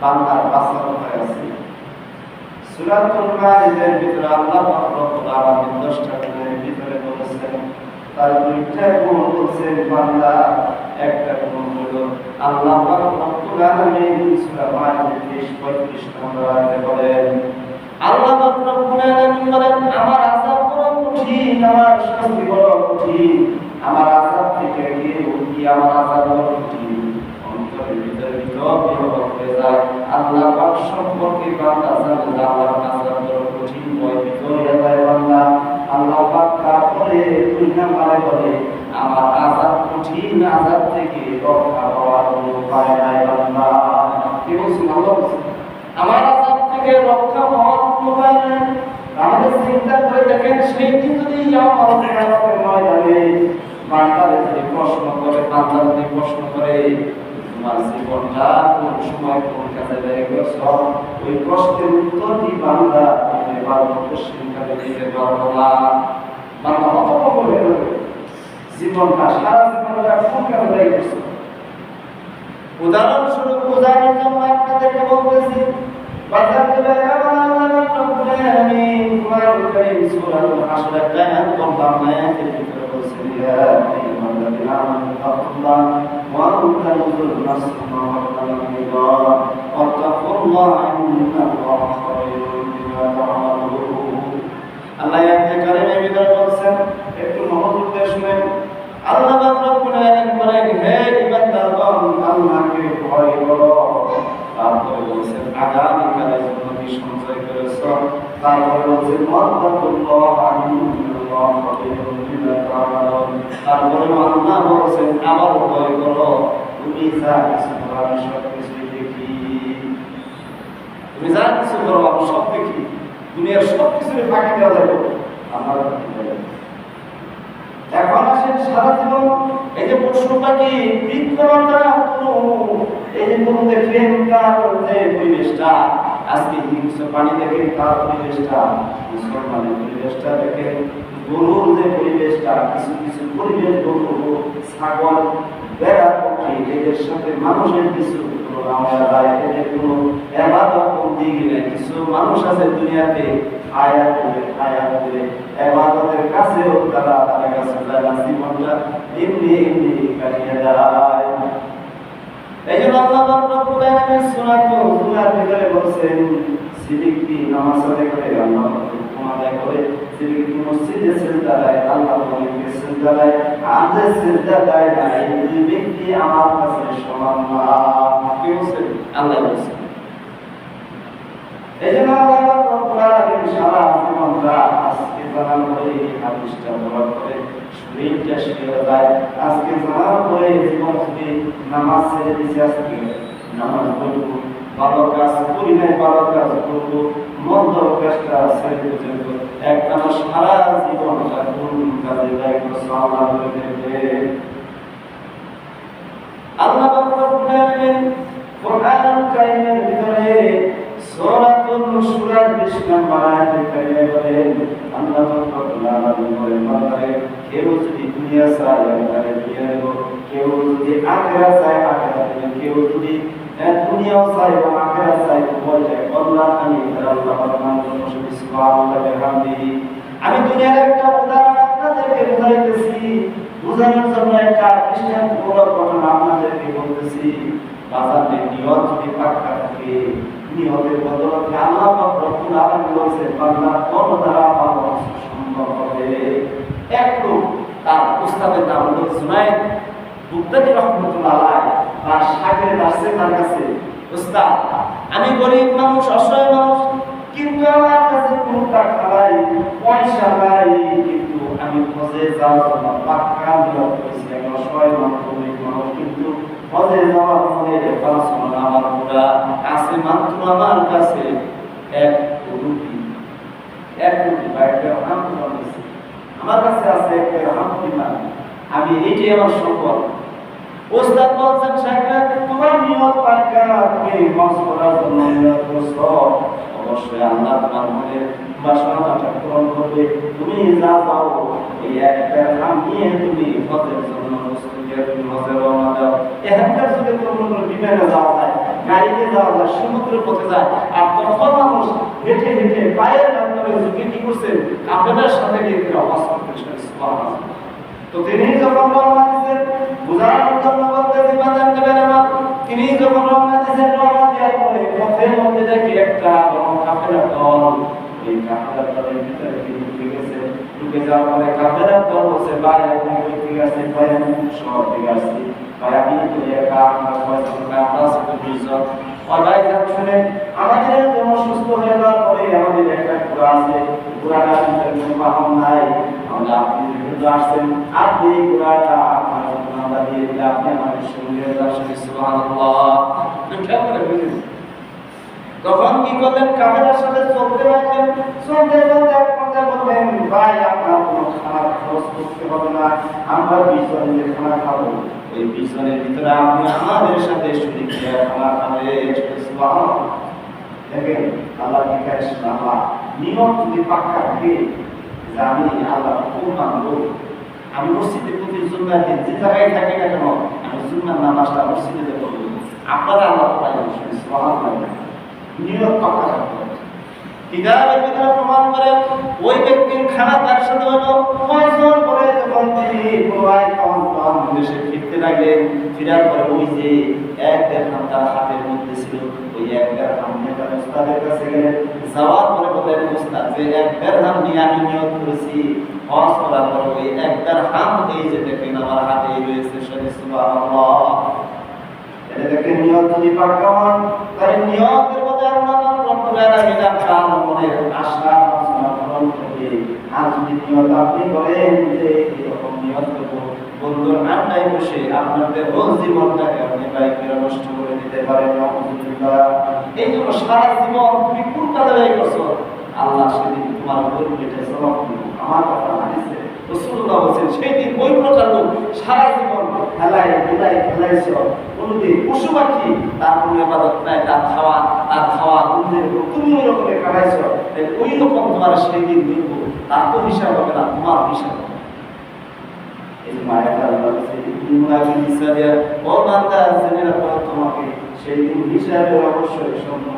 বান্দার বাঁচার উপায় আছে। সূরাতুল মাইদার ভিতরে আল্লাহ রব্বুল আলামিন 10টা গুণের ভিতরে বলেছেন, তার 2টা গুণ বলছেন বান্দা, একটা গুণ হলো আল্লাহ রব্বুল আলামিন সূরা মাইদার 35 নম্বর আয়াতে বলেন, আল্লাহ রব্বুল আলামিন বলেন, আমার আযাব বড় কঠিন, আমার শাস্তি বড় কঠিন, আমার আযাব থেকে গিয়ে উঠি, আমার আযাব বড় কঠিন। অন্তরের ভিতরে বিরক্ত হয়ে যায়, আল্লাহ পাক সম্পর্কে বান্দা জানে আল্লাহর আযাব বড় কঠিন, ভয়ভীত হয়ে যায় বান্দা। আল্লাহ পাক তারপরে 2 নম্বরে বলে, আমার আযাব কঠিন, আযাব থেকে রক্ষা পাওয়ার কোনো উপায় নাই বান্দা। কি বলছেন আল্লাহ? আমার আযাব থেকে রক্ষা পাওয়ার কোনো উপায় নাই। আমাদের চিন্তা করে দেখেন, সেই দিন যদি ইয়াউমুল কিয়ামতের ময়দানে বান্দারে যদি প্রশ্ন করে, বান্দা যদি প্রশ্ন করে, তোমার জীবনটা কোন সময় কোন কাজে লেগে গেছ, ওই প্রশ্নের উত্তর দিয়ে বান্দা দিতে পারবো, কোশ্চেনটাকে দিতে পারবো না। বান্দা হতভম্ব হয়ে যাবে, জীবনটা সারা জীবনটা কোন কাজে লেগে গেছ। উদাহরণস্বরূপ বোঝানোর জন্য আপনাদেরকে বলতেছি, বাজার দেবে আল্লাহ রাব্বুল আলামিন কুরআনুল কারীম সূরাতুল হাসরের আয়াত নম্বর 9 ভিতরে বলেছেন, ইয়া আইয়ুহাল্লাযীনা আমানু তাকুল্লাহ ওয়া তানজুর নাফসুম মা কাদ্দামাত ওয়াত্তাকুল্লাহা ইন্নাল্লাহা খাবীরুম বিমা তা'মালুন। আল্লাহ আয়াতে কারিমের ভিতরে বলেছেন, একটু মনোযোগ দিয়ে শুনেন। আল্লাহ রাব্বুল আলামিন বলেন, হে ইমানদারগণ, আল্লাহকে ভয় করো। তারপরে বলেছেন, আগামীকালের জন্য কি সঞ্চয় করেছ। তারপরে বলেছেন, ওয়াত্তাকুল্লাহা ইন্নাল্লাহা খাবীরুম বিমা তা'মালুন। তারপরে আল্লাহ বলেছেন, আবার ভয় করো, তুমি যা কিছু করো আমি সব কিছুই দেখি। তুমি যা কিছু করো আমি সব দেখি। দুনিয়ার সব কিছুর ফাঁকি দেওয়া যাবে, আমার ফাঁকি দেওয়া যাবে। এখন আসেন, সারা জীবন এই যে পশু পাখি বৃক্ষলতা, এই যে কোন দেখেন তার যে পরিবেশটা, আজকে হিংস্র প্রাণী দেখেন তার পরিবেশটা, মুসলমানের পরিবেশটা দেখেন, গরুর যে পরিবেশটা, কিছু কিছু পরিবেশ গরু, ছাগল, বেড়া, পক্ষী, এদের সাথে মানুষের কিছু এদের কোনো এবাদত দিক নেই। কিছু মানুষ আছে দুনিয়াতে আয়াত করে এবাদতের কাছেও তারা তাদের কাছে যায় না, জীবনটা এমনি এমনি কাটিয়ে যায়। এই জন্য আল্লাহ রাব্বুল আলামিন সূরাতুল জুমার ভিতরে বলেছেন, সিদ্দিকী নামাজ আদায় করে, আল্লাহ আদায় করে, সিদ্দিকী মসজিদে সিজদা দেয়, আল্লাহ বলেন সিজদা দেয়, আর যে সিজদা দেয় না, এই দুই ব্যক্তি আমার কাছে সমান না। কি বলেছেন? আল্লাহ বলেছেন। এই জন্য আল্লাহ রাব্বুল আলামিন সারা জীবনটা আজকে জানার পরে হাদিসটা বলার পরে শরীরটা শিখে যায়। আজকে জানার পরে জীবন থেকে নামাজ ছেড়ে দিয়েছে, আজকে নামাজ পড়বো, ভালো কাজ করি নাই, ভালো কাজ করবো, মন্দ কাজটা ছেড়ে দিতে একটা সারা জীবনটা কোন কাজে যায় আল্লাহ বলে। আল্লাহ রাব্বুল আলামিন কোরআনুল কারীমের ভিতরে সূরাতুল শুরার 20 নম্বর আয়াতে কারিমে বলেন, আল্লাহ রাব্বুল আলামিন বলেন, বান্দারে কেউ যদি দুনিয়া চায় তাহলে দুনিয়া নেব, কেউ যদি আখিরাত চায় আখিরাত নেব, কেউ যদি দুনিয়াও চায় এবং আখিরাত চায় বলে আল্লাহ আমি আল্লাহর নাম করব সুবহানাল্লাহ বিহামদিহি। আমি দুনিয়ার একটা উদাহরণ আপনাদেরকে বোঝাইতেছি, বোঝানোর জন্য একটা দৃষ্টান্তমূলক ঘটনা আপনাদেরকে বলতেছি। বাজারে নিয়ত যদি পাক্কা থাকে, নিয়তের বদলতে আল্লাহ রাব্বুল আলামিন বলেছেন, বান্দা কোন দ্বারা পাওয়া সম্ভব হবে। এক লোক, তার উস্তাদের নাম হলো জুনায়েদ বুগদাদি রাহমাতুল্লাহ আলাইহি, তার শাগির্দ আসছে তার কাছে, উস্তাদ আমি গরিব মানুষ, অসহায় মানুষ, কিন্তু আমার কাছে কোনো টাকা নাই, পয়সা নাই, কিন্তু আমি হজে যাওয়ার জন্য পাক্কা নিয়ত করেছি। আমি অসহায় মানুষ, গরিব মানুষ, কিন্তু হজে যাওয়ার মনের বাসনা আমার পুরা আছে, মাত্র আমার কাছে এক রুটি বাইরে আমার কাছে আছে, এক আলহামদুলিল্লাহ, আমি এটাই আমার সম্পদ। ওস্তাদ বলছেন, শায়খ তোমার নিয়ত পাক্কা, তুমি হজ করার জন্য নিয়ত করছো, অবশ্যই আল্লাহ তোমার মনের বাসনাটা পূরণ করবে। তুমি যা যাও, এই একটা নাম নিয়ে তুমি হজের জন্য প্রস্তুতি, তুমি হজে রওনা দাও। এখানকার যুগে তো কোনো বিমানে যাওয়া যায়, গাড়িতে যাওয়া যায়, সমুদ্রের পথে যায়, আর তখন মানুষ হেঁটে হেঁটে পায়ের মাধ্যমে ঝুঁকে কি করছেন, কাফেলার সাথে গিয়ে হজ করতেছেন। সুবহানাল্লাহ। তো তিনি যখন রওনা দিয়েছেন, বুঝানোর জন্য বলতেছি বাজার নেবেন আমার, তিনি যখন রওনা দিয়েছেন, রওনা দেওয়ার পরে পথের মধ্যে দেখি একটা বড় কাফেলার দল, এই কাফেলার দলের ভিতরে ঢুকে গেছে। ঢুকে যাওয়ার পরে কাফেলার দল বলছে, ভাই আপনি ঠিক আছে, ভাই আমি সব ঠিক আছে, ভাই আমি তো একা, আমরা কয়জন, আমরা আছি তো 20 জন। আর ভাই যান শুনে, আমাদের জন্য সুস্থ হয়ে যাওয়ার পরে আমাদের একটা ঘোড়া আছে, ঘোড়াটার ভিতরে কোনো বাহন নাই, আমরা আপনি যেহেতু আসছেন, আপনি এই ঘোড়াটা আপনার জন্য আমরা দিয়ে দিলে আপনি আমাদের সঙ্গে যাচ্ছেন। সুবহানাল্লাহ। কেমন বুঝলেন? তখন কি করলেন, কাফেলার সাথে চলতে লাগলেন, চলতে চলতে এক পর্যায়ে বললেন, ভাই আপনার কোনো খানা খরচ করতে হবে না, আমরা 20 জন যে খানা খাবো, ওই 20 জনের ভিতরে আপনি আমাদের সাথে শরীক হয়ে খানা খাবেন। সুবহানাল্লাহ। দেখেন আল্লাহ কি করে, আল্লাহ নিয়ম যদি পাক্কা থাকে যে আমি আল্লাহ হুকুম মানবো, আমি মসজিদে প্রতি জুম্মার দিন যে জায়গায় থাকি না কেন, আমি জুম্মার নামাজটা মসজিদে পড়বো, আপনারা আল্লাহ পাই। সুবহানাল্লাহ। নিয়ত পাক্কা থাকতে হবে। কিতাবের ভিতরে প্রমাণ করে ওই ব্যক্তির খানা তার সাথে হলো 5 জন পরে যখন তিনি পুনরায় খাওয়ান দেশে ফিরতে লাগলেন, ফিরার পরে ওই যে 1 দিরহাম তার হাতের মধ্যে ছিল, ওই 1 দিরহাম নিয়ে তার উস্তাদের কাছে গেলেন। যাওয়ার পরে বললেন, উস্তাদ যে 1 দিরহাম নিয়ে আমি নিয়ত করেছি হজ করার পরে, ওই 1 দিরহাম এই যে দেখেন আমার হাতে রয়েছে। সুবহানাল্লাহ। এটা দেখেন নিয়ত যদি পাক্কা হন, তাহলে নিয়তের মধ্যে আল্লাহ রব্বুল আলামিন আপনার মনের আশা বাসনা পূরণ করবে। আর যদি নিয়ত আপনি করেন যে এরকম নিয়ত করব, বন্ধুর আড্ডায় বসে আপনাদের রোজ জীবনটাকে আপনি বাইকে নষ্ট করে দিতে পারেন। আলহামদুলিল্লাহ। এই জন্য সারা জীবন তুমি কোন কাজে ব্যয় করছো, আল্লাহ সেদিন তোমার উপর পেটে জবাব দিবে। আমার কথা হাদিসে রাসূলুল্লাহ বলেছেন, সেই দিন ওই প্রকার লোক সারা জীবন খেলাইছ, কোনদিন পশু পাখি তার কোনো ইবাদত নাই, তার খাওয়া দুধের তুমি ওই রকমের খাওয়াইছ, ওই রকম তোমার সেই দিন দিব, তার তো হিসাব হবে না, তোমার হিসাব হবে। এই মায়াটা আল্লাহ বলছে, ও বান্দা জেনে রাখো তোমাকে সেই দিন হিসাবে অবশ্যই